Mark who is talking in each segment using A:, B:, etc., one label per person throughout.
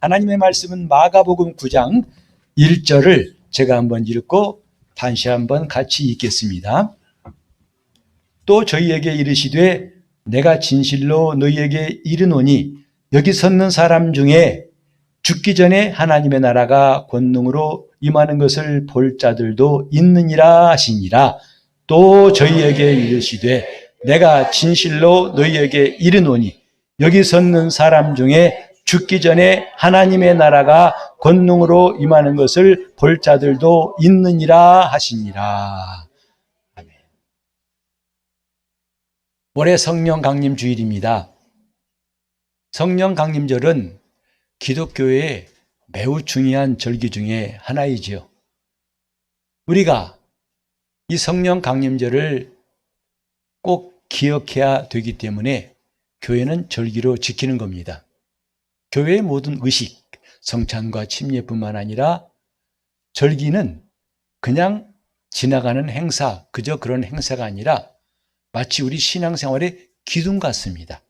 A: 하나님의 말씀은 마가복음 9장 1절을 제가 한번 읽고 다시 한번 같이 읽겠습니다. 또 저희에게 이르시되 내가 진실로 너희에게 이르노니 여기 섰는 사람 중에 죽기 전에 하나님의 나라가 권능으로 임하는 것을 볼 자들도 있느니라 하시니라. 또 저희에게 이르시되 내가 진실로 너희에게 이르노니 여기 섰는 사람 중에 죽기 전에 하나님의 나라가 권능으로 임하는 것을 볼 자들도 있느니라 하시니라. 아멘. 올해 성령 강림 주일입니다. 성령 강림절은 기독교의 매우 중요한 절기 중에 하나이지요. 우리가 이 성령 강림절을 꼭 기억해야 되기 때문에 교회는 절기로 지키는 겁니다. 교회의 모든 의식, 성찬과 침례뿐만 아니라 절기는 그냥 지나가는 행사, 그저 그런 행사가 아니라 마치 우리 신앙생활의 기둥 같습니다.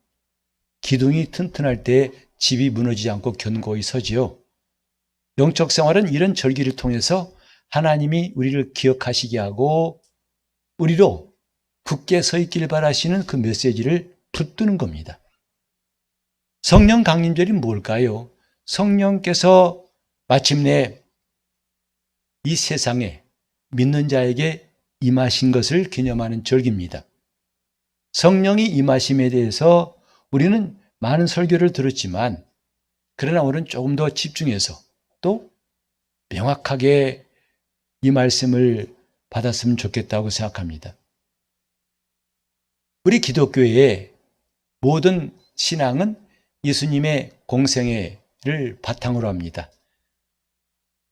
A: 기둥이 튼튼할 때 집이 무너지지 않고 견고히 서지요. 영적 생활은 이런 절기를 통해서 하나님이 우리를 기억하시게 하고 우리로 굳게 서 있길 바라시는 그 메시지를 붙드는 겁니다. 성령 강림절이 뭘까요? 성령께서 마침내 이 세상에 믿는 자에게 임하신 것을 기념하는 절기입니다. 성령이 임하심에 대해서 우리는 많은 설교를 들었지만 그러나 오늘은 조금 더 집중해서 또 명확하게 이 말씀을 받았으면 좋겠다고 생각합니다. 우리 기독교의 모든 신앙은 예수님의 공생애를 바탕으로 합니다.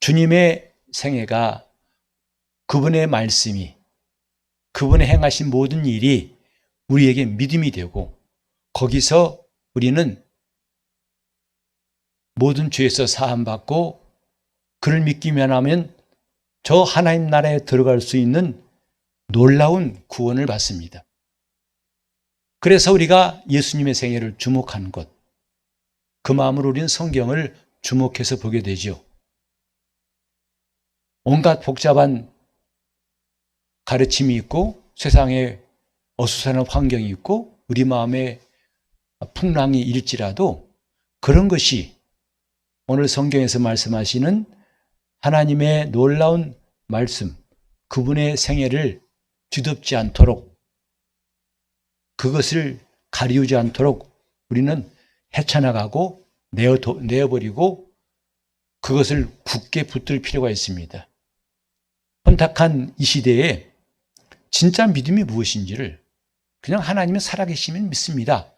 A: 주님의 생애가 그분의 말씀이 그분의 행하신 모든 일이 우리에게 믿음이 되고 거기서 우리는 모든 죄에서 사함받고 그를 믿기만 하면 저 하나님 나라에 들어갈 수 있는 놀라운 구원을 받습니다. 그래서 우리가 예수님의 생애를 주목하는 것, 그 마음으로 우리는 성경을 주목해서 보게 되죠. 온갖 복잡한 가르침이 있고 세상에 어수선한 환경이 있고 우리 마음에 풍랑이 일지라도 그런 것이 오늘 성경에서 말씀하시는 하나님의 놀라운 말씀, 그분의 생애를 뒤덮지 않도록 그것을 가리우지 않도록 우리는 헤쳐나가고 내어버리고 그것을 굳게 붙들 필요가 있습니다. 혼탁한 이 시대에 진짜 믿음이 무엇인지를 그냥 하나님은 살아계시면 믿습니다.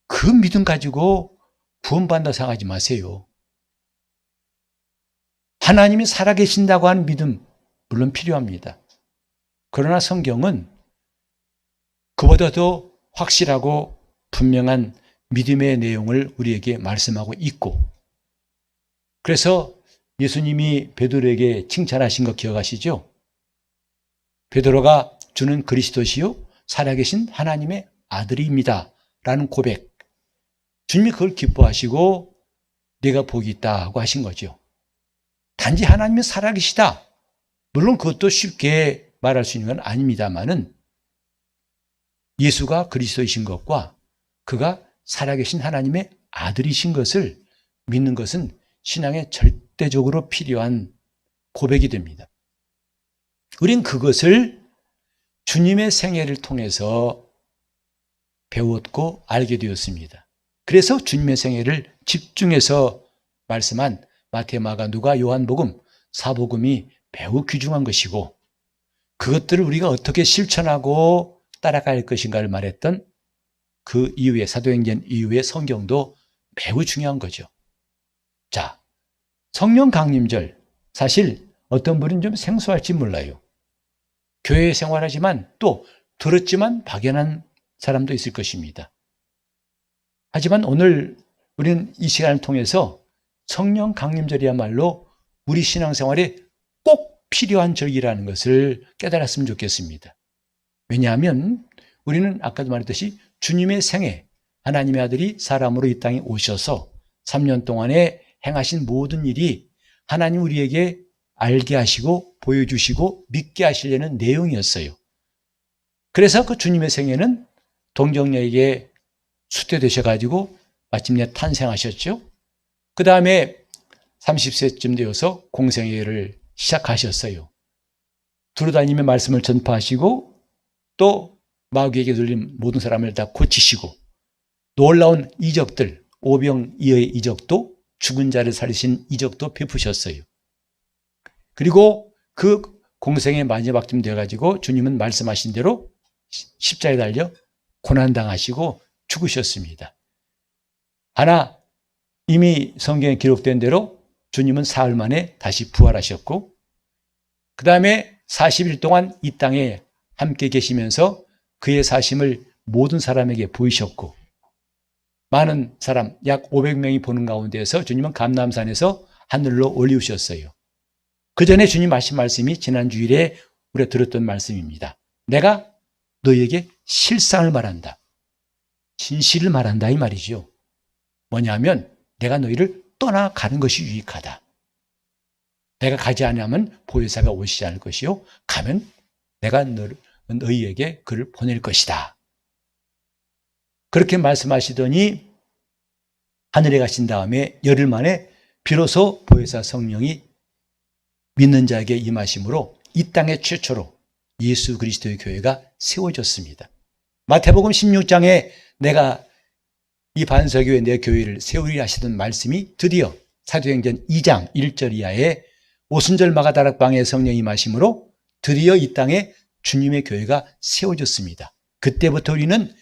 A: 그 믿음 가지고 구원받는다 생각하지 마세요. 하나님이 살아계신다고 하는 믿음 물론 필요합니다. 그러나 성경은 그보다 더 확실하고 분명한 믿음의 내용을 우리에게 말씀하고 있고 그래서 예수님이 베드로에게 칭찬하신 거 기억하시죠? 베드로가 주는 그리스도시요 살아계신 하나님의 아들입니다 라는 고백, 주님이 그걸 기뻐하시고 네가 복이 있다고 하신 거죠. 단지 하나님이 살아계시다, 물론 그것도 쉽게 말할 수 있는 건 아닙니다만은 예수가 그리스도이신 것과 그가 살아계신 하나님의 아들이신 것을 믿는 것은 신앙에 절대적으로 필요한 고백이 됩니다. 우린 그것을 주님의 생애를 통해서 배웠고 알게 되었습니다. 그래서 주님의 생애를 집중해서 말씀한 마태, 마가, 누가, 요한복음, 사복음이 매우 귀중한 것이고 그것들을 우리가 어떻게 실천하고 따라갈 것인가를 말했던 그 이후에 사도행전 이후의 성경도 매우 중요한 거죠. 자, 성령 강림절 사실 어떤 분은 좀 생소할지 몰라요. 교회 생활하지만 또 들었지만 박연한 사람도 있을 것입니다. 하지만 오늘 우리는 이 시간을 통해서 성령 강림절이야말로 우리 신앙생활에 꼭 필요한 절기라는 것을 깨달았으면 좋겠습니다. 왜냐하면 우리는 아까도 말했듯이 주님의 생애, 하나님의 아들이 사람으로 이 땅에 오셔서 3년 동안의 행하신 모든 일이 하나님 우리에게 알게 하시고 보여주시고 믿게 하시려는 내용이었어요. 그래서 그 주님의 생애는 동정녀에게 수태되셔가지고 마침내 탄생하셨죠. 그 다음에 30세쯤 되어서 공생애를 시작하셨어요. 두루다니며 말씀을 전파하시고 또 마귀에게 눌린 모든 사람을 다 고치시고 놀라운 이적들, 오병이어의 이적도 죽은 자를 살리신 이적도 베푸셨어요. 그리고 그 공생의 마지막쯤 되어가지고 주님은 말씀하신 대로 십자가에 달려 고난당하시고 죽으셨습니다. 하나 이미 성경에 기록된 대로 주님은 사흘 만에 다시 부활하셨고 그 다음에 40일 동안 이 땅에 함께 계시면서 그의 사심을 모든 사람에게 보이셨고 많은 사람 약 500명이 보는 가운데에서 주님은 감람산에서 하늘로 올리우셨어요. 그 전에 주님 하신 말씀이 지난 주일에 우리가 들었던 말씀입니다. 내가 너희에게 실상을 말한다. 진실을 말한다 이 말이죠. 뭐냐면 내가 너희를 떠나가는 것이 유익하다. 내가 가지 않으면 보혜사가 오시지 않을 것이요. 가면 내가 너희에게 그를 보낼 것이다. 그렇게 말씀하시더니 하늘에 가신 다음에 열흘 만에 비로소 보혜사 성령이 믿는 자에게 임하심으로 이 땅의 최초로 예수 그리스도의 교회가 세워졌습니다. 마태복음 16장에 내가 이 반석교회 내 교회를 세우리라 하시던 말씀이 드디어 사도행전 2장 1절 이하에 오순절 마가다락방에 성령이 임하심으로 드디어 이 땅에 주님의 교회가 세워졌습니다. 그때부터 우리는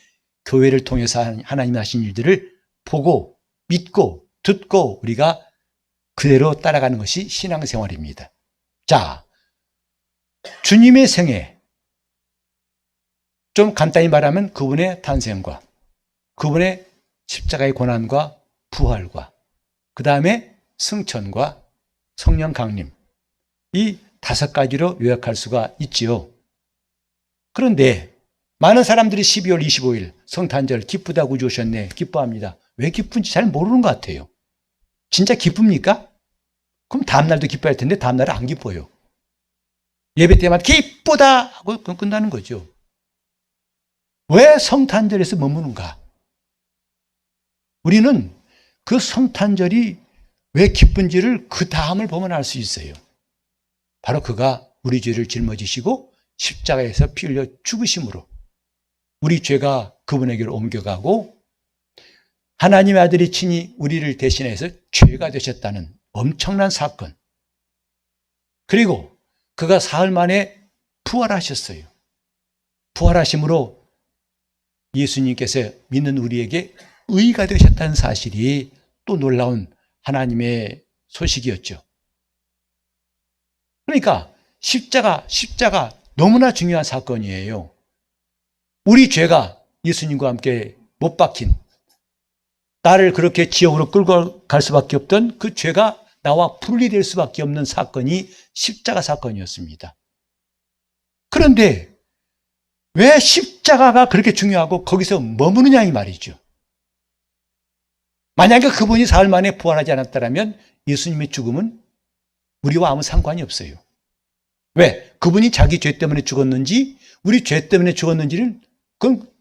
A: 교회를 통해서 하나님이 하신 일들을 보고 믿고 듣고 우리가 그대로 따라가는 것이 신앙생활입니다. 자, 주님의 생애, 좀 간단히 말하면 그분의 탄생과 그분의 십자가의 고난과 부활과 그 다음에 승천과 성령 강림, 이 5가지로 요약할 수가 있지요. 그런데 많은 사람들이 12월 25일 성탄절 기쁘다고 구주 오셨네 기뻐합니다. 왜 기쁜지 잘 모르는 것 같아요. 진짜 기쁩니까? 그럼 다음날도 기뻐할 텐데 다음날은 안 기뻐요. 예배 때마다 기쁘다 하고 끝나는 거죠. 왜 성탄절에서 머무는가? 우리는 그 성탄절이 왜 기쁜지를 그 다음을 보면 알 수 있어요. 바로 그가 우리 죄를 짊어지시고 십자가에서 피 흘려 죽으심으로 우리 죄가 그분에게로 옮겨가고 하나님의 아들이 친히 우리를 대신해서 죄가 되셨다는 엄청난 사건. 그리고 그가 사흘 만에 부활하셨어요. 부활하심으로 예수님께서 믿는 우리에게 의가 되셨다는 사실이 또 놀라운 하나님의 소식이었죠. 그러니까 십자가 너무나 중요한 사건이에요. 우리 죄가 예수님과 함께 못 박힌 나를 그렇게 지옥으로 끌고 갈 수밖에 없던 그 죄가 나와 분리될 수밖에 없는 사건이 십자가 사건이었습니다. 그런데 왜 십자가가 그렇게 중요하고 거기서 머무느냐 이 말이죠. 만약에 그분이 사흘 만에 부활하지 않았다면 예수님의 죽음은 우리와 아무 상관이 없어요. 왜? 그분이 자기 죄 때문에 죽었는지 우리 죄 때문에 죽었는지는 그건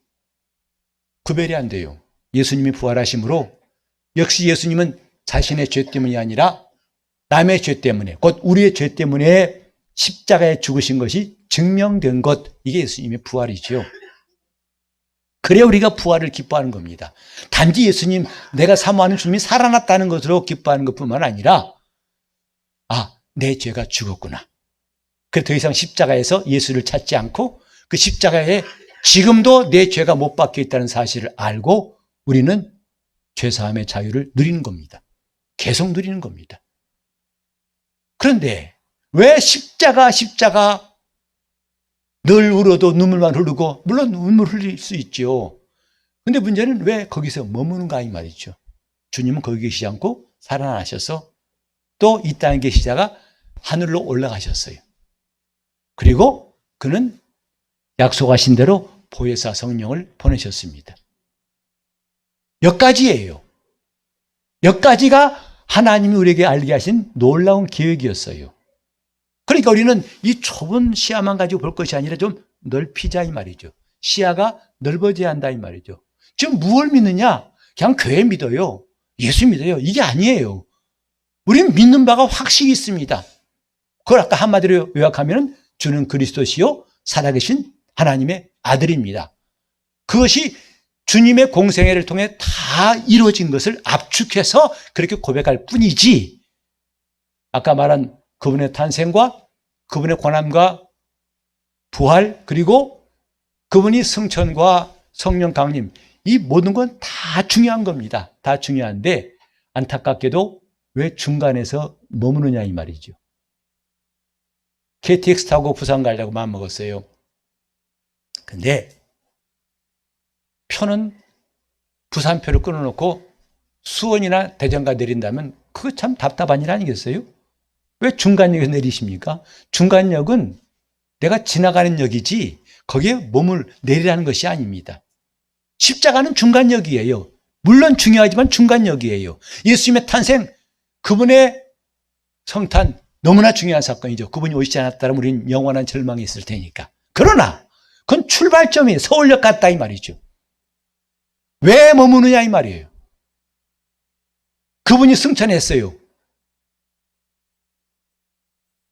A: 구별이 안 돼요. 예수님이 부활하심으로 역시 예수님은 자신의 죄 때문이 아니라 남의 죄 때문에 곧 우리의 죄 때문에 십자가에 죽으신 것이 증명된 것, 이게 예수님의 부활이죠. 그래야 우리가 부활을 기뻐하는 겁니다. 단지 예수님, 내가 사모하는 주님이 살아났다는 것으로 기뻐하는 것뿐만 아니라 내 죄가 죽었구나. 그래서 더 이상 십자가에서 예수를 찾지 않고 그 십자가에 지금도 내 죄가 못 박혀 있다는 사실을 알고 우리는 죄사함의 자유를 누리는 겁니다. 계속 누리는 겁니다. 그런데 왜 십자가 늘 울어도 눈물만 흐르고 물론 눈물 흘릴 수 있죠. 그런데 문제는 왜 거기서 머무는가 이 말이죠. 주님은 거기 계시지 않고 살아나셔서 또 이 땅에 계시다가 하늘로 올라가셨어요. 그리고 그는 약속하신 대로 보혜사 성령을 보내셨습니다. 몇 가지예요. 몇 가지가 하나님이 우리에게 알게 하신 놀라운 계획이었어요. 그러니까 우리는 이 좁은 시야만 가지고 볼 것이 아니라 좀 넓히자 이 말이죠. 시야가 넓어져야 한다 이 말이죠. 지금 무엇을 믿느냐? 그냥 교회 믿어요. 예수 믿어요. 이게 아니에요. 우리는 믿는 바가 확실히 있습니다. 그걸 아까 한마디로 요약하면 주는 그리스도시요 살아계신 하나님의 아들입니다. 그것이 주님의 공생애를 통해 다 이루어진 것을 압축해서 그렇게 고백할 뿐이지, 아까 말한 그분의 탄생과 그분의 고난과 부활, 그리고 그분이 승천과 성령 강림, 이 모든 건 다 중요한 겁니다. 다 중요한데 안타깝게도 왜 중간에서 머무느냐 이 말이죠. KTX 타고 부산 가려고 마음먹었어요. 근데 표는 부산표를 끊어놓고 수원이나 대전가 내린다면 그거 참 답답한 일 아니겠어요? 왜 중간역에서 내리십니까? 중간역은 내가 지나가는 역이지 거기에 몸을 내리라는 것이 아닙니다. 십자가는 중간역이에요. 물론 중요하지만 중간역이에요. 예수님의 탄생, 그분의 성탄 너무나 중요한 사건이죠. 그분이 오시지 않았다면 우리는 영원한 절망이 있을 테니까. 그러나 그건 출발점이에요. 서울역 같다 이 말이죠. 왜 머무느냐 이 말이에요. 그분이 승천했어요.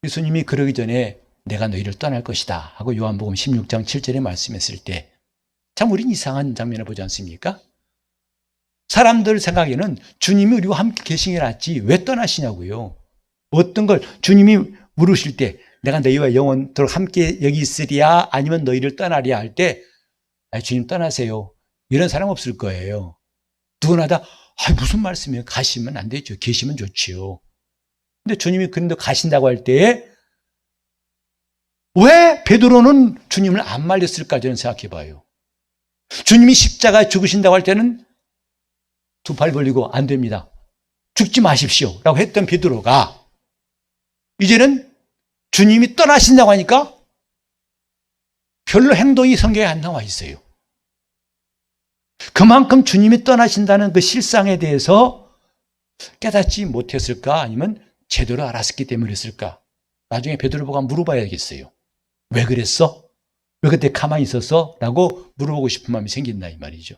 A: 예수님이 그러기 전에 내가 너희를 떠날 것이다 하고 요한복음 16장 7절에 말씀했을 때 참 우린 이상한 장면을 보지 않습니까? 사람들 생각에는 주님이 우리와 함께 계시는 게 낫지 왜 떠나시냐고요. 어떤 걸 주님이 물으실 때 내가 너희와 영원토록 함께 여기 있으리야 아니면 너희를 떠나리야 할 때 주님 떠나세요. 이런 사람 없을 거예요. 누구나 다 무슨 말씀이에요. 가시면 안 되죠. 계시면 좋지요. 근데 주님이 그런데 가신다고 할 때에 왜 베드로는 주님을 안 말렸을까 저는 생각해 봐요. 주님이 십자가에 죽으신다고 할 때는 두 팔 벌리고 안 됩니다. 죽지 마십시오 라고 했던 베드로가 이제는 주님이 떠나신다고 하니까 별로 행동이 성경에 안 나와 있어요. 그만큼 주님이 떠나신다는 그 실상에 대해서 깨닫지 못했을까 아니면 제대로 알았기 때문이었을까. 나중에 베드로 보고 물어봐야겠어요. 왜 그랬어? 왜 그때 가만히 있었어? 라고 물어보고 싶은 마음이 생긴다 이 말이죠.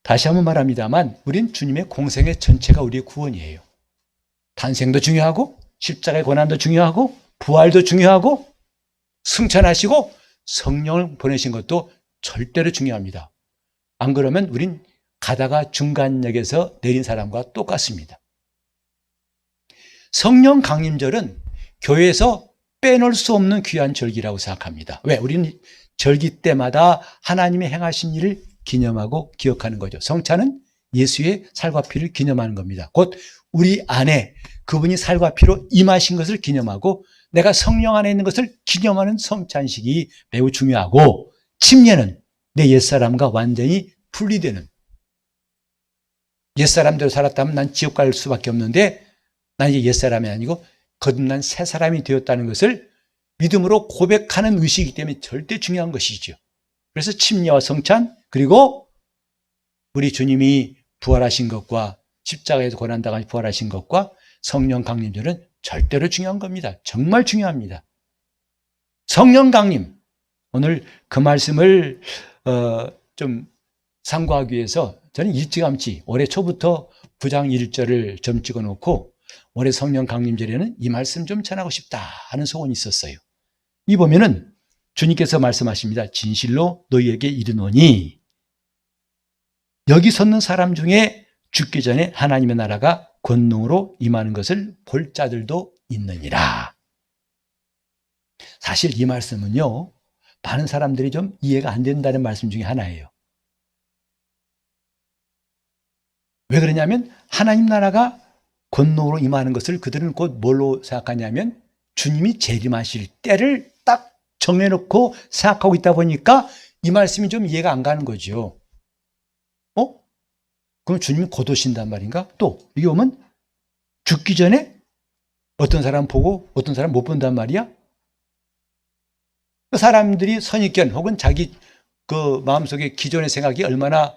A: 다시 한번 말합니다만 우린 주님의 공생의 전체가 우리의 구원이에요. 탄생도 중요하고 십자가의 고난도 중요하고 부활도 중요하고 승천하시고 성령을 보내신 것도 절대로 중요합니다. 안 그러면 우린 가다가 중간역에서 내린 사람과 똑같습니다. 성령 강림절은 교회에서 빼놓을 수 없는 귀한 절기라고 생각합니다. 왜? 우리는 절기 때마다 하나님의 행하신 일을 기념하고 기억하는 거죠. 성찬은 예수의 살과 피를 기념하는 겁니다. 곧 우리 안에 그분이 살과 피로 임하신 것을 기념하고 내가 성령 안에 있는 것을 기념하는 성찬식이 매우 중요하고, 침례는 내 옛사람과 완전히 분리되는, 옛사람대로 살았다면 난 지옥 갈 수밖에 없는데 난 이제 옛사람이 아니고 거듭난 새 사람이 되었다는 것을 믿음으로 고백하는 의식이기 때문에 절대 중요한 것이죠. 그래서 침례와 성찬, 그리고 우리 주님이 부활하신 것과 십자가에서 고난당하시 부활하신 것과 성령 강림절은 절대로 중요한 겁니다. 정말 중요합니다. 성령 강림, 오늘 그 말씀을 좀 상고하기 위해서 저는 일찌감치 올해 초부터 9장 1절을 점 찍어 놓고 올해 성령 강림절에는 이 말씀 좀 전하고 싶다 하는 소원이 있었어요. 이 보면은 주님께서 말씀하십니다. 진실로 너희에게 이르노니 여기 섰는 사람 중에 죽기 전에 하나님의 나라가 권능으로 임하는 것을 볼 자들도 있느니라. 사실 이 말씀은요, 많은 사람들이 좀 이해가 안 된다는 말씀 중에 하나예요. 왜 그러냐면 하나님 나라가 권능으로 임하는 것을 그들은 곧 뭘로 생각하냐면 주님이 재림하실 때를 딱 정해놓고 생각하고 있다 보니까 이 말씀이 좀 이해가 안 가는 거죠. 그럼 주님이 곧 오신단 말인가? 또 이게 오면 죽기 전에 어떤 사람 보고 어떤 사람 못 본단 말이야? 그 사람들이 선입견 혹은 자기 그 마음속에 기존의 생각이 얼마나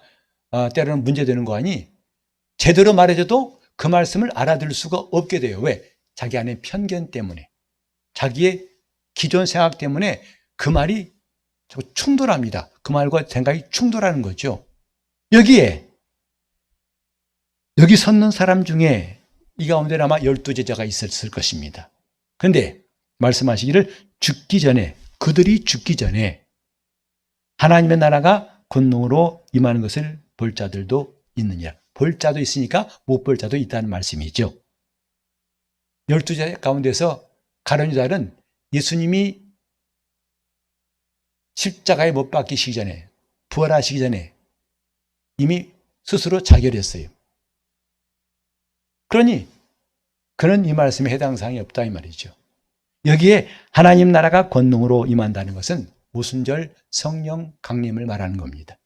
A: 때로는 문제되는 거 아니? 제대로 말해줘도 그 말씀을 알아들을 수가 없게 돼요. 왜? 자기 안에 편견 때문에, 자기의 기존 생각 때문에 그 말이 자꾸 충돌합니다. 그 말과 생각이 충돌하는 거죠. 여기 섰는 사람 중에 이 가운데 아마 12제자가 있었을 것입니다. 그런데 말씀하시기를 그들이 죽기 전에 하나님의 나라가 권능으로 임하는 것을 볼 자들도 있느니라. 볼 자도 있으니까 못 볼 자도 있다는 말씀이죠. 12제자 가운데서 가룟 유다는 예수님이 십자가에 못 박히시기 전에, 부활하시기 전에 이미 스스로 자결했어요. 그러니 그는 이 말씀에 해당 사항이 없다 이 말이죠. 여기에 하나님 나라가 권능으로 임한다는 것은 오순절 성령 강림을 말하는 겁니다.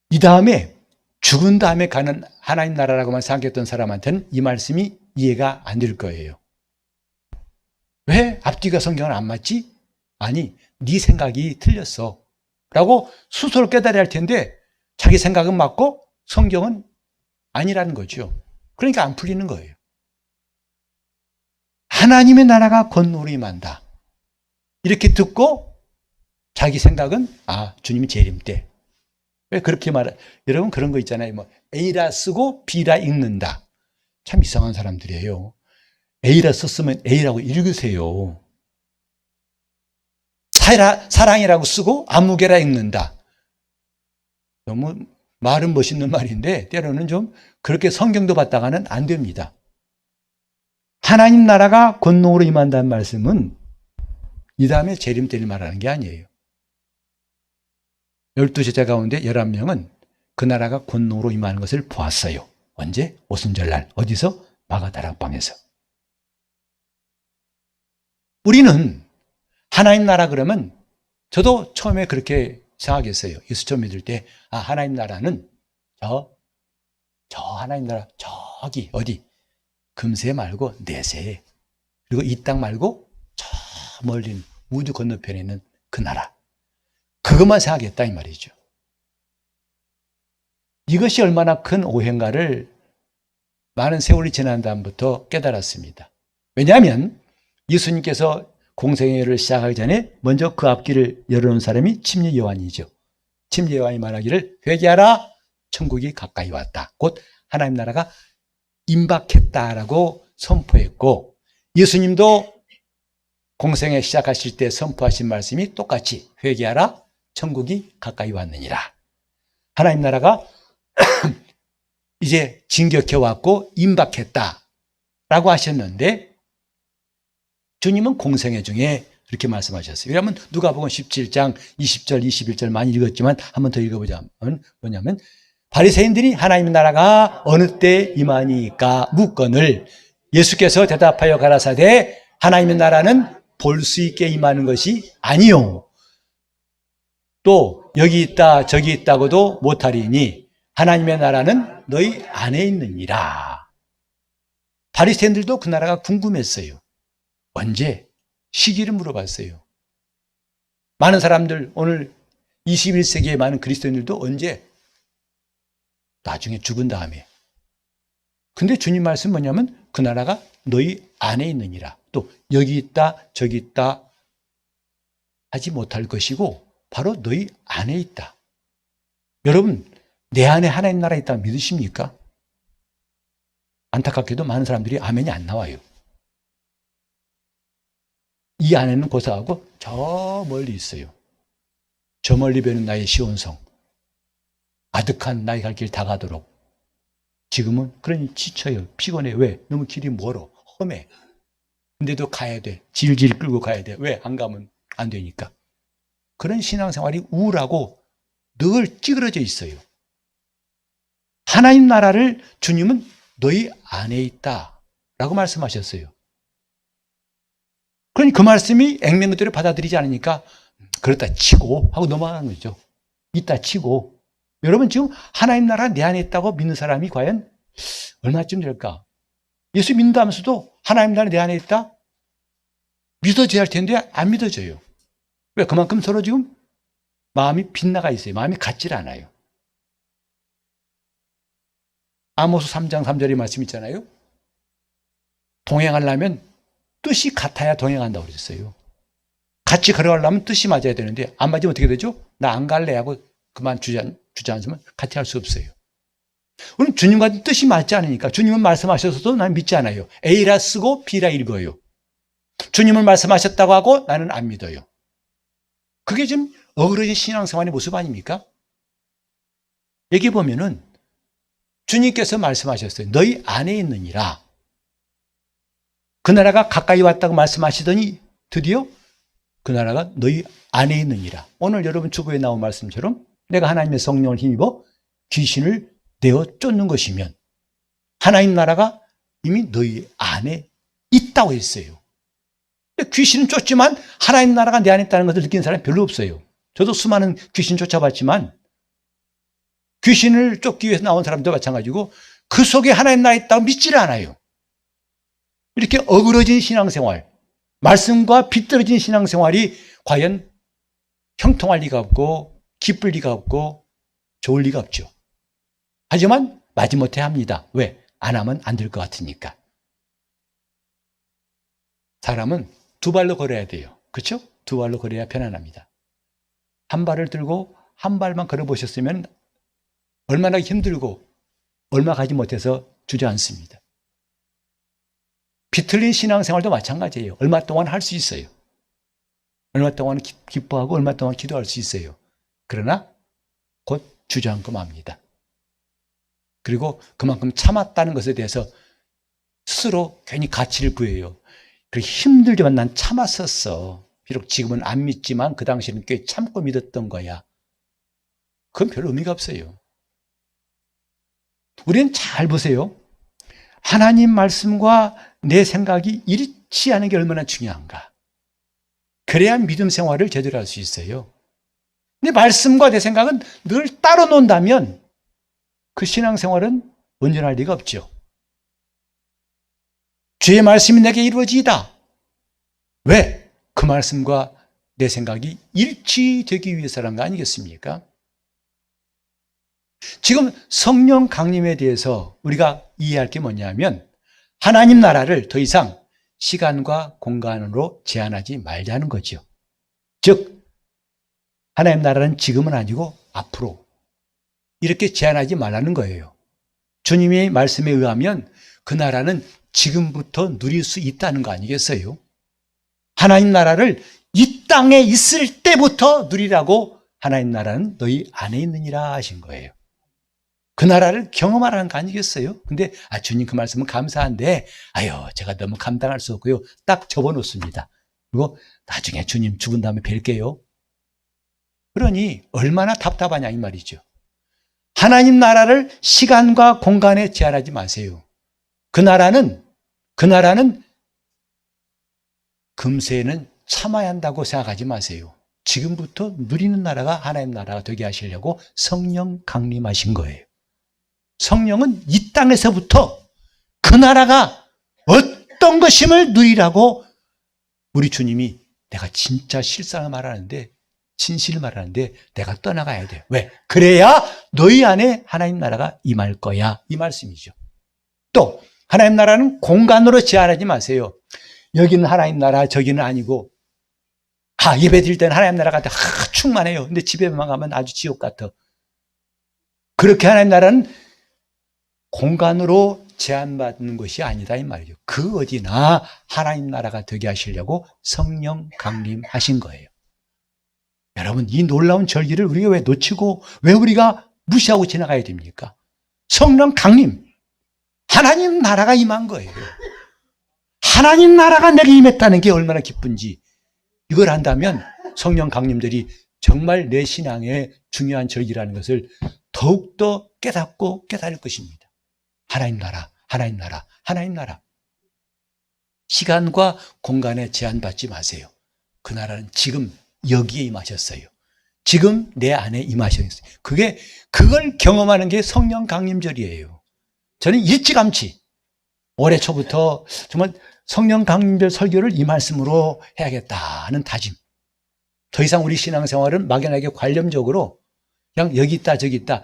A: 이 다음에 죽은 다음에 가는 하나님 나라라고만 생각했던 사람한테는 이 말씀이 이해가 안 될 거예요. 왜 앞뒤가 성경은 안 맞지? 아니, 네 생각이 틀렸어 라고 스스로 깨달아야 할 텐데 자기 생각은 맞고 성경은 아니라는 거죠. 그러니까 안 풀리는 거예요. 하나님의 나라가 권능으로 임한다. 이렇게 듣고 자기 생각은 주님이 재림 때. 왜 그렇게 말해? 여러분 그런 거 있잖아요. 뭐 A라 쓰고 B라 읽는다. 참 이상한 사람들이에요. A라 썼으면 A라고 읽으세요. 사랑이라고 쓰고 아무개라 읽는다. 너무 말은 멋있는 말인데 때로는 좀 그렇게 성경도 봤다가는 안 됩니다. 하나님 나라가 권능으로 임한다는 말씀은 이 다음에 재림 때를 말하는 게 아니에요. 12제자 가운데 11명은 그 나라가 권능으로 임하는 것을 보았어요. 언제? 오순절날. 어디서? 마가다락방에서. 우리는 하나님 나라 그러면 저도 처음에 그렇게 생각했어요. 예수 처음 믿을 때 하나님 나라는 저 하나님 나라 저기 어디 금세 말고 내세, 그리고 이 땅 말고 저 멀리 우주 건너편에 있는 그 나라, 그것만 생각했다 이 말이죠. 이것이 얼마나 큰 오해인가를 많은 세월이 지난 다음부터 깨달았습니다. 왜냐하면 예수님께서 공생애를 시작하기 전에 먼저 그 앞길을 열어놓은 사람이 침례 요한이죠. 침례 요한이 말하기를 회개하라, 천국이 가까이 왔다. 곧 하나님 나라가 임박했다라고 선포했고, 예수님도 공생애 시작하실 때 선포하신 말씀이 똑같이 회개하라, 천국이 가까이 왔느니라. 하나님 나라가 이제 진격해 왔고 임박했다라고 하셨는데, 주님은 공생애 중에 이렇게 말씀하셨어요. 왜냐하면 누가복음 17장 20절 21절 많이 읽었지만 한 번 더 읽어보자면 뭐냐면, 바리새인들이 하나님 나라가 어느 때 임하니까 묻건을 예수께서 대답하여 가라사대 하나님의 나라는 볼 수 있게 임하는 것이 아니요, 또 여기 있다 저기 있다고도 못하리니 하나님의 나라는 너희 안에 있느니라. 바리새인들도 그 나라가 궁금했어요. 언제? 시기를 물어봤어요. 많은 사람들, 오늘 21세기의 많은 그리스도인들도 언제? 나중에 죽은 다음에. 근데 주님 말씀 뭐냐면 그 나라가 너희 안에 있느니라. 또 여기 있다 저기 있다 하지 못할 것이고 바로 너희 안에 있다. 여러분, 내 안에 하나님 나라 있다고 믿으십니까? 안타깝게도 많은 사람들이 아멘이 안 나와요. 이 안에는 고사하고 저 멀리 있어요. 저 멀리 배는 나의 시온성, 아득한 나의 갈 길 다 가도록. 지금은 그러니 지쳐요. 피곤해. 왜? 너무 길이 멀어. 험해. 근데도 가야 돼. 질질 끌고 가야 돼. 왜? 안 가면 안 되니까. 그런 신앙생활이 우울하고 늘 찌그러져 있어요. 하나님 나라를 주님은 너희 안에 있다 라고 말씀하셨어요. 그러니 그 말씀이 액면 그대로 받아들이지 않으니까 그렇다 치고 하고 넘어가는 거죠. 있다 치고. 여러분, 지금 하나님 나라 내 안에 있다고 믿는 사람이 과연 얼마쯤 될까? 예수 믿는다면서도 하나님 나라 내 안에 있다? 믿어져야 할 텐데 안 믿어져요. 왜? 그만큼 서로 지금 마음이 빗나가 있어요. 마음이 같질 않아요. 아모스 3장 3절의 말씀 있잖아요. 동행하려면 뜻이 같아야 동행한다고 그랬어요. 같이 걸어가려면 뜻이 맞아야 되는데 안 맞으면 어떻게 되죠? 나 안 갈래 하고 그만 주저앉으면 같이 할 수 없어요. 우리는 주님과 뜻이 맞지 않으니까 주님은 말씀하셔서도 난 믿지 않아요. A라 쓰고 B라 읽어요. 주님은 말씀하셨다고 하고 나는 안 믿어요. 그게 지금 어그러진 신앙생활의 모습 아닙니까? 여기 보면은 주님께서 말씀하셨어요. 너희 안에 있느니라. 그 나라가 가까이 왔다고 말씀하시더니 드디어 그 나라가 너희 안에 있느니라. 오늘 여러분 주보에 나온 말씀처럼 내가 하나님의 성령을 힘입어 귀신을 내어 쫓는 것이면 하나님 나라가 이미 너희 안에 있다고 했어요. 귀신은 쫓지만 하나님 나라가 내 안에 있다는 것을 느끼는 사람이 별로 없어요. 저도 수많은 귀신 쫓아봤지만 귀신을 쫓기 위해서 나온 사람도 마찬가지고 그 속에 하나님 나라가 있다고 믿지를 않아요. 이렇게 어그러진 신앙생활, 말씀과 비떨어진 신앙생활이 과연 형통할 리가 없고 기쁠 리가 없고 좋을 리가 없죠. 하지만 마지못해 합니다. 왜? 안 하면 안 될 것 같으니까. 사람은 두 발로 걸어야 돼요. 그렇죠? 두 발로 걸어야 편안합니다. 한 발을 들고 한 발만 걸어보셨으면 얼마나 힘들고 얼마 가지 못해서 주저앉습니다. 비틀린 신앙생활도 마찬가지예요. 얼마 동안 할 수 있어요. 얼마 동안 기뻐하고 얼마 동안 기도할 수 있어요. 그러나 곧 주저앉고 맙니다. 그리고 그만큼 참았다는 것에 대해서 스스로 괜히 가치를 부여해요. 그렇게 힘들지만 난 참았었어. 비록 지금은 안 믿지만 그 당시에는 꽤 참고 믿었던 거야. 그건 별 의미가 없어요. 우리는 잘 보세요. 하나님 말씀과 내 생각이 일치하는 게 얼마나 중요한가. 그래야 믿음 생활을 제대로 할 수 있어요. 내 말씀과 내 생각은 늘 따로 논다면 그 신앙생활은 온전할 리가 없죠. 주의 말씀이 내게 이루어지이다. 왜? 그 말씀과 내 생각이 일치되기 위해서라는 거 아니겠습니까? 지금 성령 강림에 대해서 우리가 이해할 게 뭐냐면 하나님 나라를 더 이상 시간과 공간으로 제한하지 말자는 거죠. 즉 하나님 나라는 지금은 아니고 앞으로 이렇게 제한하지 말라는 거예요. 주님의 말씀에 의하면 그 나라는 지금부터 누릴 수 있다는 거 아니겠어요? 하나님 나라를 이 땅에 있을 때부터 누리라고 하나님 나라는 너희 안에 있느니라 하신 거예요. 그 나라를 경험하라는 거 아니겠어요? 근데 주님 그 말씀은 감사한데 제가 너무 감당할 수 없고요. 딱 접어놓습니다. 그리고 나중에 주님 죽은 다음에 뵐게요. 그러니 얼마나 답답하냐 이 말이죠. 하나님 나라를 시간과 공간에 제한하지 마세요. 그 나라는 금세는 참아야 한다고 생각하지 마세요. 지금부터 누리는 나라가 하나님 나라가 되게 하시려고 성령 강림하신 거예요. 성령은 이 땅에서부터 그 나라가 어떤 것임을 누리라고 우리 주님이 내가 진짜 실상을 말하는데 진실을 말하는데 내가 떠나가야 돼. 왜? 그래야 너희 안에 하나님 나라가 임할 거야. 이 말씀이죠. 또 하나님 나라는 공간으로 제한하지 마세요. 여기는 하나님 나라 저기는 아니고 예배 드릴 때는 하나님 나라 같아. 충만해요. 근데 집에만 가면 아주 지옥 같아. 그렇게 하나님 나라는 공간으로 제한받는 것이 아니다 이 말이죠. 그 어디나 하나님 나라가 되게 하시려고 성령 강림하신 거예요. 여러분 이 놀라운 절기를 우리가 왜 놓치고 왜 우리가 무시하고 지나가야 됩니까? 성령 강림, 하나님 나라가 임한 거예요. 하나님 나라가 내게 임했다는 게 얼마나 기쁜지 이걸 한다면 성령 강림들이 정말 내 신앙의 중요한 절기라는 것을 더욱더 깨닫고 깨달을 것입니다. 하나님 나라, 하나님 나라, 하나님 나라. 시간과 공간에 제한받지 마세요. 그 나라는 지금 여기에 임하셨어요. 지금 내 안에 임하셨어요. 그걸 경험하는 게 성령 강림절이에요. 저는 일찌감치 올해 초부터 정말 성령 강림절 설교를 이 말씀으로 해야겠다는 다짐. 더 이상 우리 신앙생활은 막연하게 관념적으로 그냥 여기 있다 저기 있다.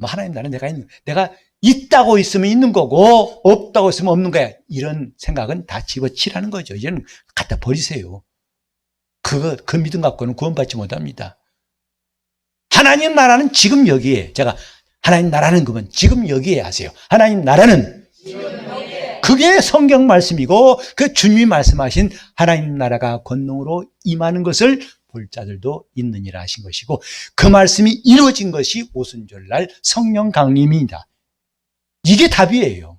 A: 하나님 나라는 내가 있다고 있으면 있는 거고 없다고 있으면 없는 거야. 이런 생각은 다 집어치라는 거죠. 이제는 갖다 버리세요. 그 믿음 갖고는 구원받지 못합니다. 하나님 나라는 지금 여기에, 제가 하나님 나라는 그러면 지금 여기에 하세요. 하나님 나라는 그게 성경 말씀이고 그 주님이 말씀하신 하나님 나라가 권능으로 임하는 것을 볼 자들도 있느니라 하신 것이고, 그 말씀이 이루어진 것이 오순절날 성령 강림입니다. 이게 답이에요.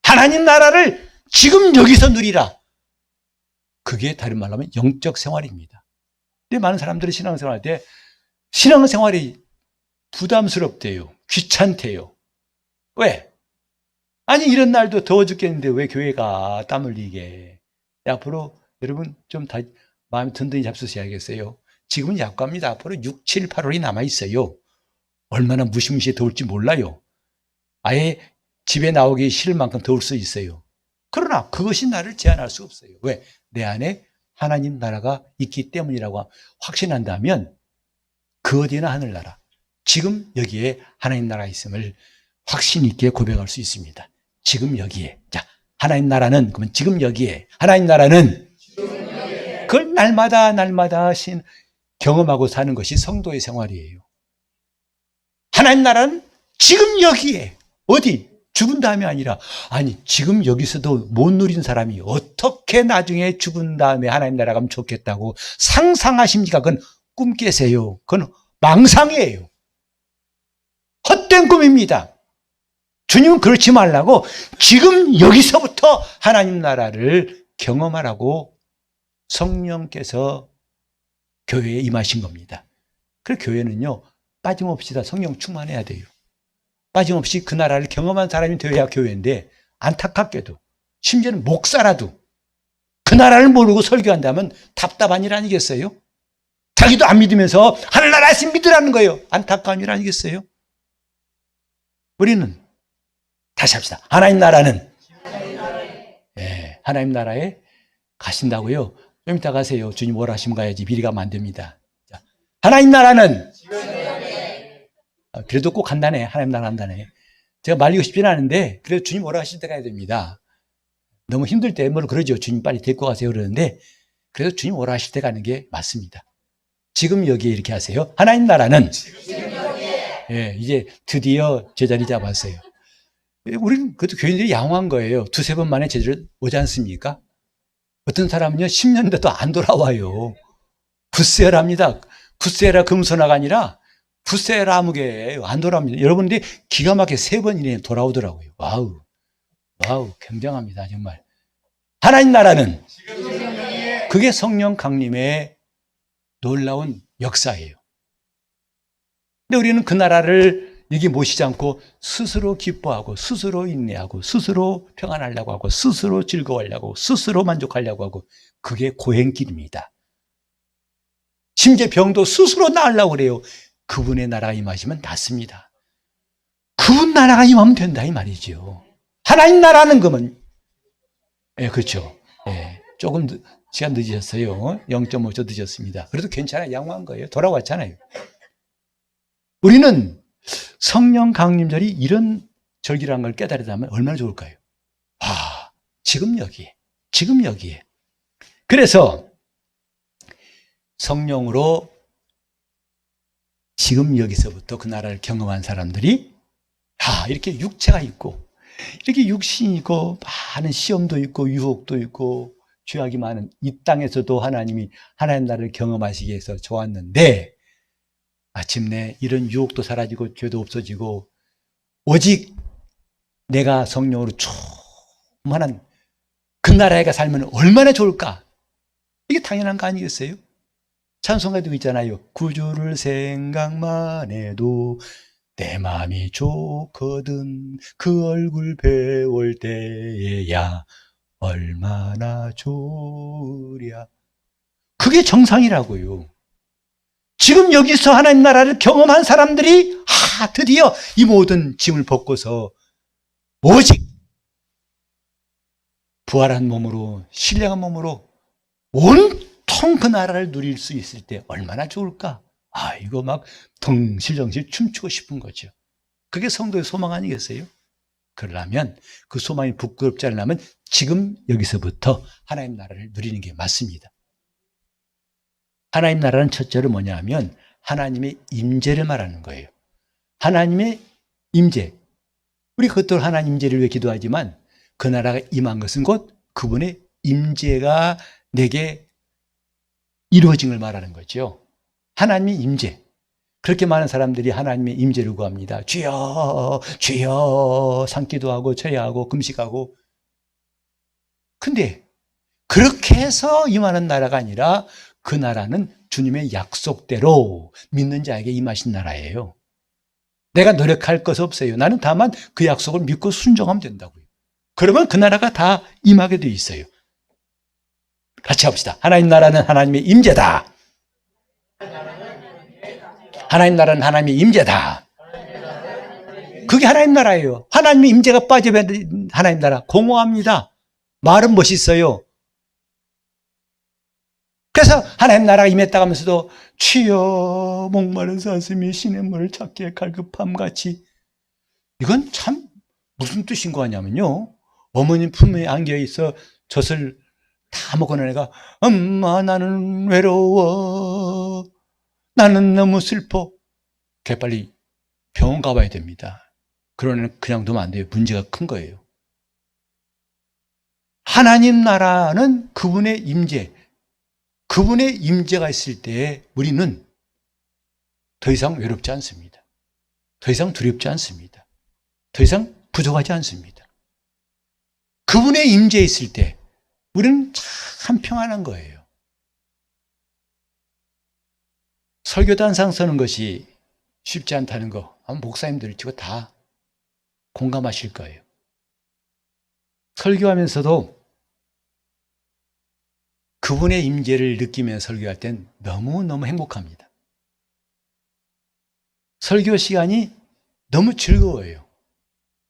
A: 하나님 나라를 지금 여기서 누리라. 그게 다른 말로 하면 영적 생활입니다. 근데 많은 사람들이 신앙생활 할 때 신앙생활이 부담스럽대요. 귀찮대요. 왜? 아니 이런 날도 더워 죽겠는데 왜 교회가 땀 흘리게. 앞으로 여러분 좀 다 마음 든든히 잡수셔야겠어요. 지금은 약합니다. 앞으로 6, 7, 8월이 남아있어요. 얼마나 무시무시해 더울지 몰라요. 아예 집에 나오기 싫을 만큼 더울 수 있어요. 그러나 그것이 나를 제한할 수 없어요. 왜? 내 안에 하나님 나라가 있기 때문이라고 확신한다면 그 어디나 하늘나라, 지금 여기에 하나님 나라가 있음을 확신 있게 고백할 수 있습니다. 지금 여기에. 자, 하나님 나라는 그러면 지금 여기에. 하나님 나라는 그걸 날마다 경험하고 사는 것이 성도의 생활이에요. 하나님 나라는 지금 여기에. 어디? 죽은 다음이 아니라, 아니 지금 여기서도 못 누린 사람이 어떻게 나중에 죽은 다음에 하나님 나라 가면 좋겠다고 상상하십니까? 그건 꿈 깨세요. 그건 망상이에요. 헛된 꿈입니다. 주님은 그렇지 말라고 지금 여기서부터 하나님 나라를 경험하라고 성령께서 교회에 임하신 겁니다. 그래서 교회는요, 빠짐없이 다 성령 충만해야 돼요. 빠짐없이 그 나라를 경험한 사람이 되어야 교회인데, 안타깝게도 심지어는 목사라도 그 나라를 모르고 설교한다면 답답한 일 아니겠어요? 자기도 안 믿으면서 하늘나라 있으면 믿으라는 거예요. 안타까운 일 아니겠어요? 우리는 다시 합시다. 하나님 나라는 하나님 나라에 가신다고요. 좀 이따 가세요. 주님 오라 하시면 가야지. 미리 가면 안 됩니다. 자, 하나님 나라는 그래도 꼭 간다네. 하나님 나라 한다네. 제가 말리고 싶지는 않은데 그래도 주님 오라 하실 때 가야 됩니다. 너무 힘들 때 뭘 그러죠. 주님 빨리 데리고 가세요 그러는데 그래도 주님 오라 하실 때 가는 게 맞습니다. 지금 여기에 이렇게 하세요. 하나님 나라는 이제 드디어 제자리 잡았어요. 우리는 그것도 교인들이 양호한 거예요. 두세 번 만에 제자리 오지 않습니까? 어떤 사람은요 10년 돼도 안 돌아와요. 굿세라입니다. 굿세라 금손화가 아니라 굿세라무게예요. 안 돌아옵니다. 여러분들이 기가 막히게 3번 이내 돌아오더라고요. 와우 굉장합니다. 정말. 하나님 나라는 그게 성령 강림의 놀라운 역사예요. 근데 우리는 그 나라를 여기 모시지 않고 스스로 기뻐하고 스스로 인내하고 스스로 평안하려고 하고 스스로 즐거워하려고 하고 스스로 만족하려고 하고, 그게 고행길입니다. 심지어 병도 스스로 나으려고 그래요. 그분의 나라가 임하시면 낫습니다. 그분 나라가 임하면 된다 이 말이죠. 하나님 나라는 그러면 그렇죠. 조금 시간 늦으셨어요. 0.5초 늦었습니다. 그래도 괜찮아요. 양호한 거예요. 돌아왔잖아요. 우리는 성령 강림절이 이런 절기라는 걸 깨달으면 얼마나 좋을까요? 지금 여기에. 그래서 성령으로 지금 여기서부터 그 나라를 경험한 사람들이 이렇게 육체가 있고 이렇게 육신이 있고 많은 시험도 있고 유혹도 있고 죄악이 많은 이 땅에서도 하나님이 하나님 나라를 경험하시기 위해서 좋았는데, 마침내 이런 유혹도 사라지고 죄도 없어지고 오직 내가 성령으로 충만한 그 나라에 가 살면 얼마나 좋을까? 이게 당연한 거 아니겠어요? 찬송가도 있잖아요. 구주를 생각만 해도 내 마음이 좋거든 그 얼굴 배울 때에야 얼마나 좋으랴. 그게 정상이라고요. 지금 여기서 하나님 나라를 경험한 사람들이 드디어 이 모든 짐을 벗고서 오직 부활한 몸으로 신령한 몸으로 온통 그 나라를 누릴 수 있을 때 얼마나 좋을까? 이거 막 덩실덩실 춤추고 싶은 거죠. 그게 성도의 소망 아니겠어요? 그러려면 그 소망이 부끄럽지 않으려면 지금 여기서부터 하나님 나라를 누리는 게 맞습니다. 하나님 나라는 첫째로 뭐냐 하면 하나님의 임재를 말하는 거예요. 하나님의 임재. 우리 그것도 하나님 임재를 위해 기도하지만 그 나라가 임한 것은 곧 그분의 임재가 내게 이루어진 걸 말하는 거죠. 하나님의 임재. 그렇게 많은 사람들이 하나님의 임재를 구합니다. 주여 주여 산기도 하고 철야하고 금식하고. 근데 그렇게 해서 임하는 나라가 아니라 그 나라는 주님의 약속대로 믿는 자에게 임하신 나라예요. 내가 노력할 것 없어요. 나는 다만 그 약속을 믿고 순종하면 된다고요. 그러면 그 나라가 다 임하게 돼 있어요. 같이 합시다. 하나님 나라는 하나님의 임재다. 하나님 나라는 하나님의 임재다. 그게 하나님 나라예요. 하나님의 임재가 빠지면 하나님 나라 공허합니다. 말은 멋있어요. 그래서 하나님 나라가 임했다 하면서도 주여 목마른 사슴이 시냇물을 찾기에 갈급함같이. 이건 참 무슨 뜻인 거 아냐면요, 어머님 품에 안겨 있어 젖을 다 먹어낸 애가 엄마 나는 외로워, 나는 너무 슬퍼. 걔 빨리 병원 가봐야 됩니다. 그런 애는 그냥 두면 안 돼요. 문제가 큰 거예요. 하나님 나라는 그분의 임재, 그분의 임재가 있을 때 우리는 더 이상 외롭지 않습니다. 더 이상 두렵지 않습니다. 더 이상 부족하지 않습니다. 그분의 임재에 있을 때 우리는 참 평안한 거예요. 설교단상 서는 것이 쉽지 않다는 거 아마 목사님들 치고 다 공감하실 거예요. 설교하면서도 그분의 임재를 느끼며 설교할 땐 너무너무 행복합니다. 설교 시간이 너무 즐거워요.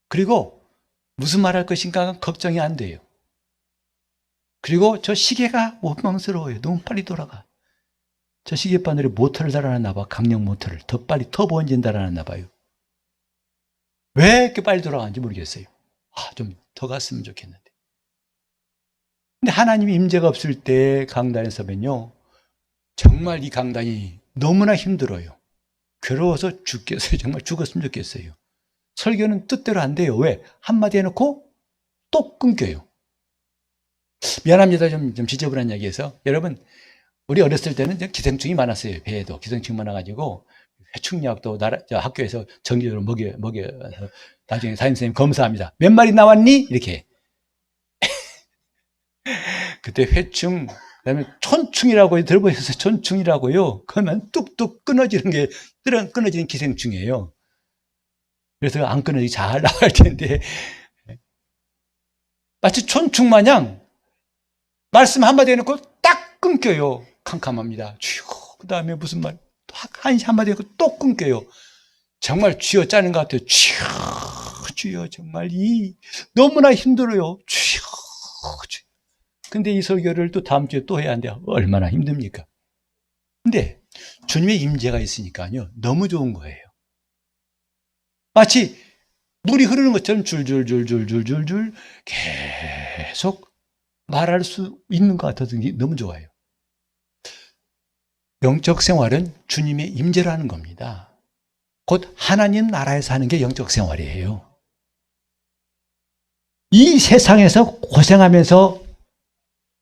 A: 그리고 무슨 말할 것인가 걱정이 안 돼요. 그리고 저 시계가 원망스러워요. 너무 빨리 돌아가. 저 시계바늘에 모터를 달아놨나 봐. 강력 모터를. 더 빨리 터보 엔진 달아놨나 봐요. 왜 이렇게 빨리 돌아가는지 모르겠어요. 좀 더 갔으면 좋겠는데. 근데 하나님의 임재가 없을 때 강단에 서면요, 정말 이 강단이 너무나 힘들어요. 괴로워서 죽겠어요. 정말 죽었으면 좋겠어요. 설교는 뜻대로 안 돼요. 왜? 한마디 해놓고 또 끊겨요. 미안합니다. 좀 지저분한 이야기해서. 여러분, 우리 어렸을 때는 기생충이 많았어요. 배에도 기생충이 많아가지고 회충약도 학교에서 정기적으로 먹여서 나중에 담임선생님 검사합니다. 몇 마리 나왔니? 이렇게. 그때 회충, 그다음에 촌충이라고 들어보셔서 촌충이라고요. 그러면 뚝뚝 끊어지는 게 끊어지는 기생충이에요. 그래서 안 끊어지게 잘 나갈 텐데 마치 촌충 마냥 말씀 한마디 해놓고 딱 끊겨요. 캄캄합니다. 주여, 그 다음에 무슨 말 한마디 해놓고 또 끊겨요. 정말 쥐어 짜는 것 같아요. 주여 정말 너무나 힘들어요. 주여. 근데 이 설교를 또 다음 주에 또 해야 하는데 얼마나 힘듭니까? 근데 주님의 임재가 있으니까요, 너무 좋은 거예요. 마치 물이 흐르는 것처럼 줄줄줄줄줄줄줄 계속 말할 수 있는 것 같아서 너무 좋아요. 영적 생활은 주님의 임재라는 겁니다. 곧 하나님 나라에서 하는 게 영적 생활이에요. 이 세상에서 고생하면서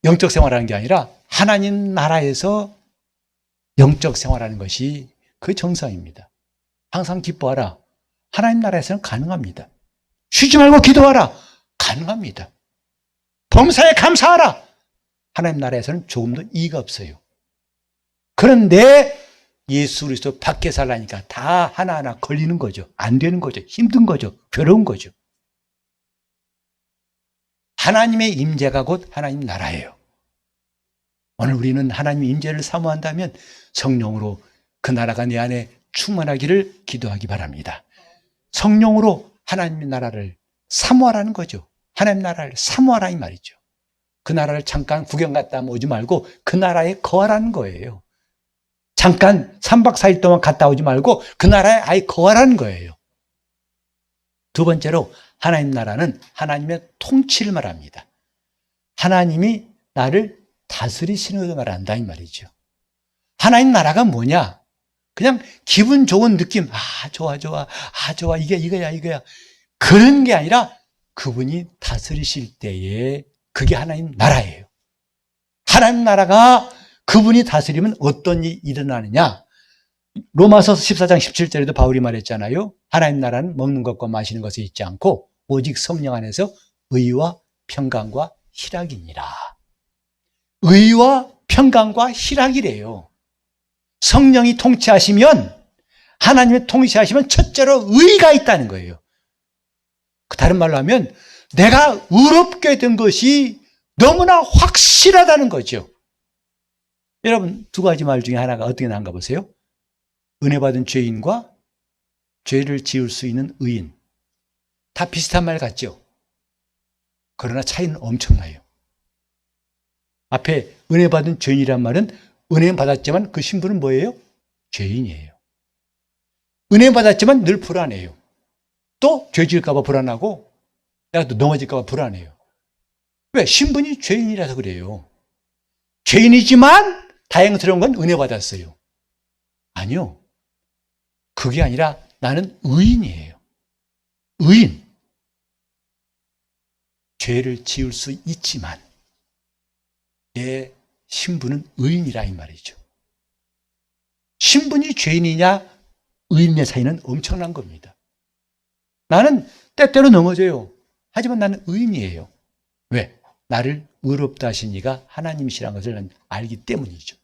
A: 영적 생활하는 게 아니라 하나님 나라에서 영적 생활하는 것이 그 정상입니다. 항상 기뻐하라. 하나님 나라에서는 가능합니다. 쉬지 말고 기도하라. 가능합니다. 범사에 감사하라. 하나님 나라에서는 조금도 이의가 없어요. 그런데 예수 그리스도 밖에 살라니까 다 하나하나 걸리는 거죠. 안 되는 거죠. 힘든 거죠. 괴로운 거죠. 하나님의 임재가 곧 하나님 나라예요. 오늘 우리는 하나님의 임재를 사모한다면 성령으로 그 나라가 내 안에 충만하기를 기도하기 바랍니다. 성령으로 하나님의 나라를 사모하라는 거죠. 하나님 나라를 사모하라 이 말이죠. 그 나라를 잠깐 구경 갔다 오지 말고 그 나라에 거하라는 거예요. 잠깐 3박 4일 동안 갔다 오지 말고 그 나라에 아예 거하라는 거예요. 두 번째로 하나님 나라는 하나님의 통치를 말합니다. 하나님이 나를 다스리시는 것을 말한다 이 말이죠. 하나님 나라가 뭐냐? 그냥 기분 좋은 느낌, 좋아, 이거야. 그런 게 아니라 그분이 다스리실 때에 그게 하나님 나라예요. 하나님 나라가 그분이 다스리면 어떤 일이 일어나느냐? 로마서 14장 17절에도 바울이 말했잖아요. 하나님 나라는 먹는 것과 마시는 것에 있지 않고 오직 성령 안에서 의와 평강과 희락이니라. 의와 평강과 희락이래요. 성령이 통치하시면, 하나님의 통치하시면 첫째로 의가 있다는 거예요. 다른 말로 하면 내가 의롭게 된 것이 너무나 확실하다는 거죠. 여러분, 두 가지 말 중에 하나가 어떻게 나은가 보세요. 은혜 받은 죄인과 죄를 지을 수 있는 의인. 다 비슷한 말 같죠? 그러나 차이는 엄청나요. 앞에 은혜 받은 죄인이란 말은 은혜는 받았지만 그 신분은 뭐예요? 죄인이에요. 은혜 받았지만 늘 불안해요. 또 죄 지을까 봐 불안하고 내가 또 넘어질까 봐 불안해요. 왜? 신분이 죄인이라서 그래요. 죄인이지만 다행스러운 건 은혜 받았어요. 아니요. 그게 아니라 나는 의인이에요. 의인. 죄를 지을 수 있지만 내 신분은 의인이라 이 말이죠. 신분이 죄인이냐 의인의 차이는 엄청난 겁니다. 나는 때때로 넘어져요. 하지만 나는 의인이에요. 왜? 나를 의롭다 하신 이가 하나님이시라는 것을 난 알기 때문이죠.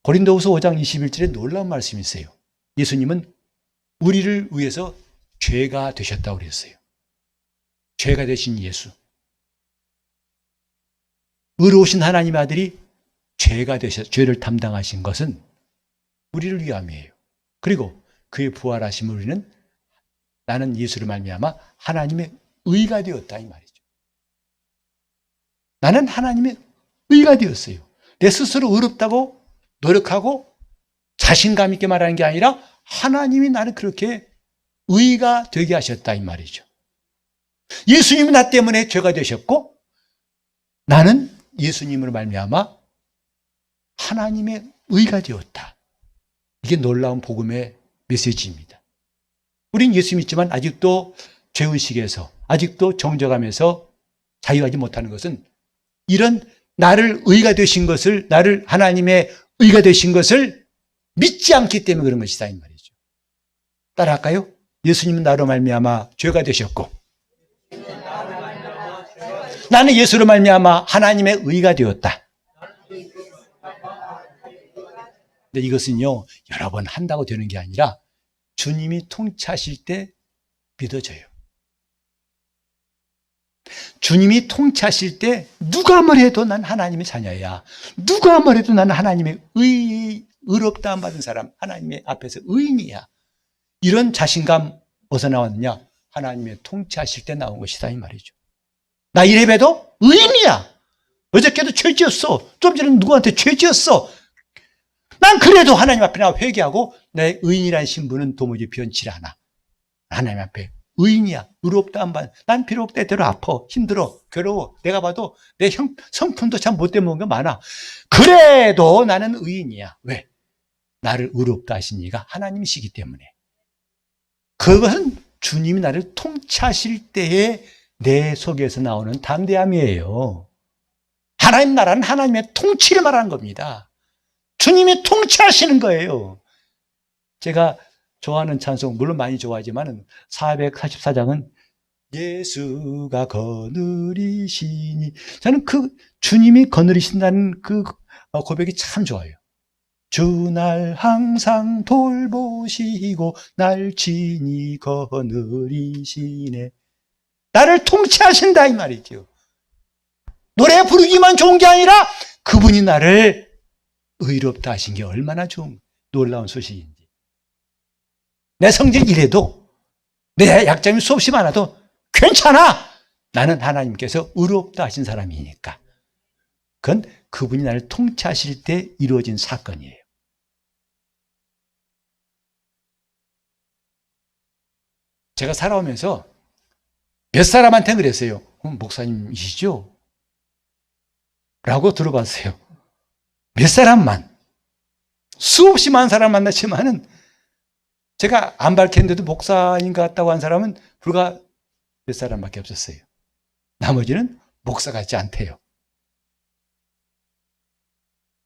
A: 고린도후서 5장 21절에 놀라운 말씀이 있어요. 예수님은 우리를 위해서 죄가 되셨다고 그랬어요. 죄가 되신 예수. 의로우신 하나님의 아들이 죄를 담당하신 것은 우리를 위함이에요. 그리고 그의 부활하심을 우리는 나는 예수를 말미암아 하나님의 의가 되었다 이 말이죠. 나는 하나님의 의가 되었어요. 내 스스로 의롭다고 노력하고 자신감 있게 말하는 게 아니라 하나님이 나를 그렇게 의가 되게 하셨다 이 말이죠. 예수님이 나 때문에 죄가 되셨고 나는 예수님으로 말미암아 하나님의 의가 되었다. 이게 놀라운 복음의 메시지입니다. 우린 예수 믿지만 아직도 죄의식에서 아직도 정죄감에서 자유하지 못하는 것은 이런 나를 의가 되신 것을 나를 하나님의 의가 되신 것을 믿지 않기 때문에 그런 것이다 이 말이죠. 따라할까요? 예수님은 나로 말미암아 죄가 되셨고 나는 예수로 말미암아 하나님의 의가 되었다. 근데 이것은요 여러 번 한다고 되는 게 아니라 주님이 통치하실 때 믿어져요. 주님이 통치하실 때 누가 뭐래도 난 하나님의 자녀야. 누가 뭐래도 나는 하나님의 의롭다 안 받은 사람, 하나님의 앞에서 의인이야. 이런 자신감 어디서 나왔느냐? 하나님의 통치하실 때 나온 것이다 이 말이죠. 나 이래봬도 의인이야. 어저께도 죄 지었어. 좀 전에 누구한테 죄 지었어. 난 그래도 하나님 앞에 나와 회개하고 내 의인이라는 신분은 도무지 변치 않아. 하나님 앞에 의인이야. 의롭다 안 받은. 난 비록 때때로 아파, 힘들어, 괴로워. 내가 봐도 내 성품도 참 못돼 먹은 거 많아. 그래도 나는 의인이야. 왜? 나를 의롭다 하신 이가 하나님이시기 때문에. 그것은 주님이 나를 통치하실 때에 내 속에서 나오는 담대함이에요. 하나님 나라는 하나님의 통치를 말하는 겁니다. 주님이 통치하시는 거예요. 제가 좋아하는 찬송, 물론 많이 좋아하지만 444장은 예수가 거느리시니, 저는 그 주님이 거느리신다는 그 고백이 참 좋아요. 주 날 항상 돌보시고 날 친히 거느리시네. 나를 통치하신다 이 말이죠. 노래 부르기만 좋은 게 아니라 그분이 나를 의롭다 하신 게 얼마나 놀라운 소식인지. 내 성질 이래도 내 약점이 수없이 많아도 괜찮아. 나는 하나님께서 의롭다 하신 사람이니까. 그건 그분이 나를 통치하실 때 이루어진 사건이에요. 제가 살아오면서 몇 사람한테 그랬어요. 목사님이시죠? 라고 들어봤어요. 몇 사람만. 수없이 많은 사람 만났지만은 제가 안 밝혔는데도 목사인 것 같다고 한 사람은 불과 몇 사람밖에 없었어요. 나머지는 목사 같지 않대요.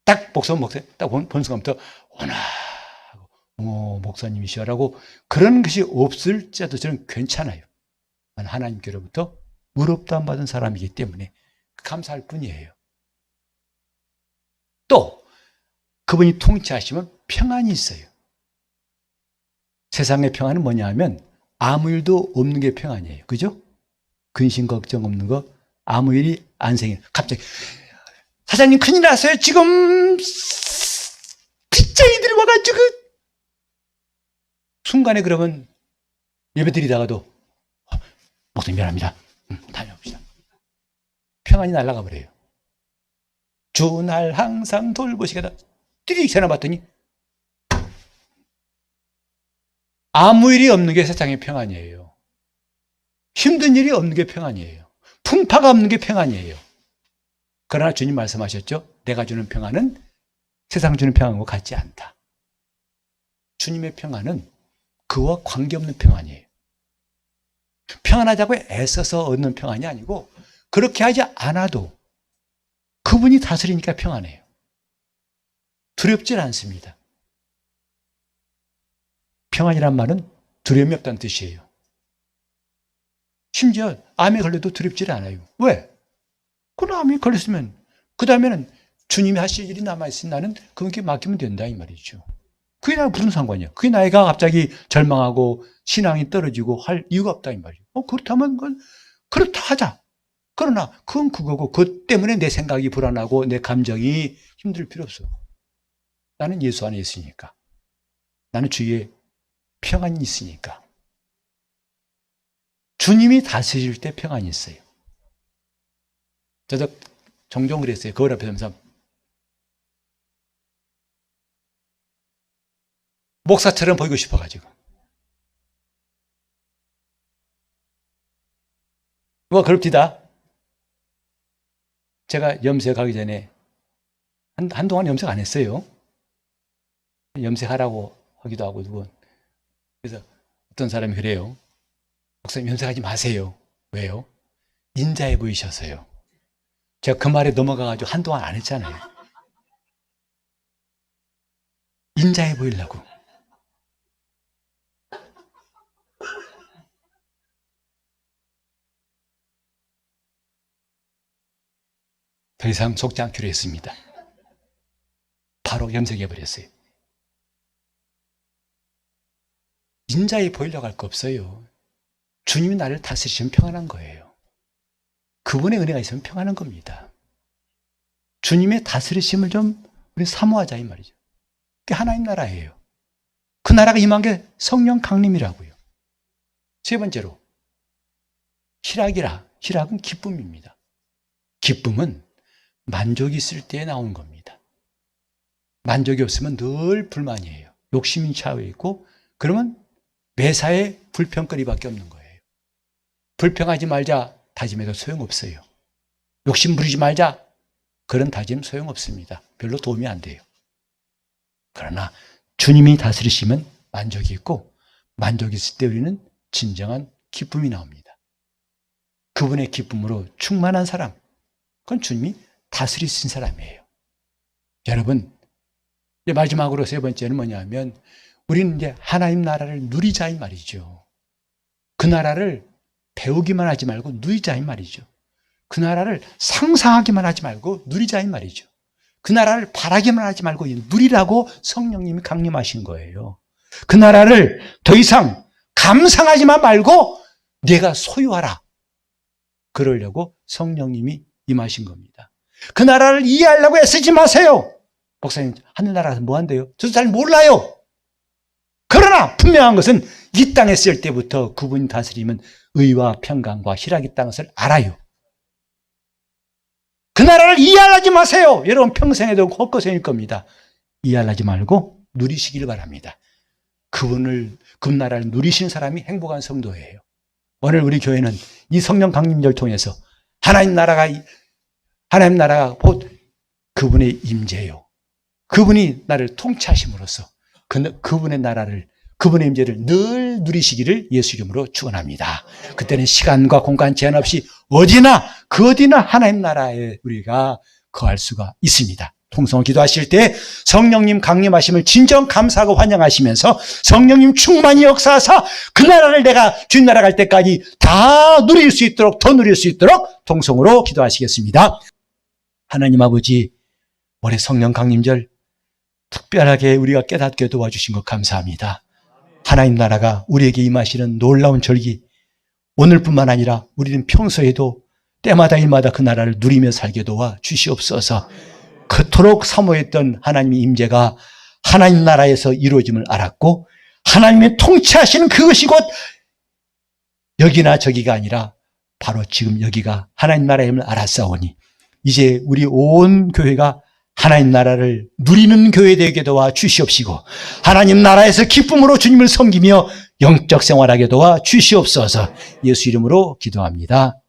A: 딱 목사 딱 본 순간부터 오나 목사님이시라고 그런 것이 없을지라도 저는 괜찮아요. 하나님께로부터 의롭다함 받은 사람이기 때문에 감사할 뿐이에요. 또 그분이 통치하시면 평안이 있어요. 세상의 평안은 뭐냐 하면 아무 일도 없는 게 평안이에요. 그죠? 근심 걱정 없는 거 아무 일이 안 생겨요. 갑자기 사장님 큰일 났어요. 지금 빚쟁이들이 와가지고 순간에 그러면 예배드리다가도 목사님 미안합니다. 다녀옵시다. 평안이 날아가 버려요. 주날 항상 돌보시겠다. 띠릭 전화 받더니 아무 일이 없는 게 세상의 평안이에요. 힘든 일이 없는 게 평안이에요. 풍파가 없는 게 평안이에요. 그러나 주님 말씀하셨죠? 내가 주는 평안은 세상 주는 평안과 같지 않다. 주님의 평안은 그와 관계없는 평안이에요. 평안하자고 애써서 얻는 평안이 아니고 그렇게 하지 않아도 그분이 다스리니까 평안해요. 두렵질 않습니다. 평안이란 말은 두려움이 없다는 뜻이에요. 심지어 암에 걸려도 두렵질 않아요. 왜? 그 암에 걸렸으면 그 다음에는 주님이 하실 일이 남아있으니 나는 그분께 맡기면 된다 이 말이죠. 그게 나랑 무슨 상관이야. 그게 나이가 갑자기 절망하고 신앙이 떨어지고 할 이유가 없다 이 말이죠. 그렇다면 그건 그렇다 하자. 그러나 그건 그거고 그것 때문에 내 생각이 불안하고 내 감정이 힘들 필요 없어. 나는 예수 안에 있으니까. 나는 주위에 평안이 있으니까. 주님이 다스릴 때 평안이 있어요. 저도 종종 그랬어요. 거울 앞에 서면서 목사처럼 보이고 싶어가지고. 뭐가 그럽디다. 제가 염색하기 전에 한동안 염색 안 했어요. 염색하라고 하기도 하고 누군. 그래서 어떤 사람이 그래요. 목사님 염색하지 마세요. 왜요? 인자해 보이셔서요. 제가 그 말에 넘어가가지고 한동안 안 했잖아요. 인자해 보이려고. 더 이상 속지 않기로 했습니다. 바로 염색해버렸어요. 인자해 보이려고 할 거 없어요. 주님이 나를 다스리시면 평안한 거예요. 그분의 은혜가 있으면 평안한 겁니다. 주님의 다스리심을 좀 우리 사모하자 이 말이죠. 그게 하나님 나라예요. 그 나라가 임한 게 성령 강림이라고요. 세 번째로 희락이라. 희락은 기쁨입니다. 기쁨은 만족이 있을 때 나오는 겁니다. 만족이 없으면 늘 불만이에요. 욕심이 차여 있고 그러면 매사에 불평거리밖에 없는 거예요. 불평하지 말자 다짐해도 소용없어요. 욕심 부리지 말자 그런 다짐 소용없습니다. 별로 도움이 안 돼요. 그러나 주님이 다스리시면 만족이 있고 만족이 있을 때 우리는 진정한 기쁨이 나옵니다. 그분의 기쁨으로 충만한 사람 그건 주님이 다스리신 사람이에요. 여러분 이제 마지막으로 세 번째는 뭐냐면 우리는 이제 하나님 나라를 누리자 이 말이죠. 그 나라를 배우기만 하지 말고 누리자 이 말이죠. 그 나라를 상상하기만 하지 말고 누리자 이 말이죠. 그 나라를 바라기만 하지 말고 누리라고 성령님이 강림하신 거예요. 그 나라를 더 이상 감상하지만 말고 내가 소유하라. 그러려고 성령님이 임하신 겁니다. 그 나라를 이해하려고 애쓰지 마세요. 목사님 하늘나라에서 뭐 한대요? 저도 잘 몰라요. 그러나 분명한 것은 이 땅에 있을 때부터 그분이 다스리면 의와 평강과 희락이 있다는 것을 알아요. 그 나라를 이해하지 마세요. 여러분 평생에도 헛것일 겁니다. 이해하지 말고 누리시길 바랍니다. 그 나라를 누리신 사람이 행복한 성도예요. 오늘 우리 교회는 이 성령 강림절 통해서 하나님 나라가 곧 그분의 임재요. 그분이 나를 통치하심으로써 그분의 나라를, 그분의 임재를 늘 누리시기를 예수 이름으로 축원합니다. 그때는 시간과 공간 제한 없이 어디나 그 어디나 하나님 나라에 우리가 거할 수가 있습니다. 통성을 기도하실 때 성령님 강림하심을 진정 감사하고 환영하시면서 성령님 충만히 역사하사 그 나라를 내가 뒷나라 갈 때까지 다 누릴 수 있도록, 더 누릴 수 있도록 통성으로 기도하시겠습니다. 하나님 아버지, 올해 성령 강림절 특별하게 우리가 깨닫게 도와주신 것 감사합니다. 하나님 나라가 우리에게 임하시는 놀라운 절기, 오늘뿐만 아니라 우리는 평소에도 때마다 일마다 그 나라를 누리며 살게 도와 주시옵소서. 그토록 사모했던 하나님의 임재가 하나님 나라에서 이루어짐을 알았고, 하나님의 통치하시는 그것이 곧 여기나 저기가 아니라 바로 지금 여기가 하나님 나라임을 알았사오니 이제 우리 온 교회가 하나님 나라를 누리는 교회 되게 도와 주시옵시고, 하나님 나라에서 기쁨으로 주님을 섬기며 영적 생활하게 도와 주시옵소서. 예수 이름으로 기도합니다.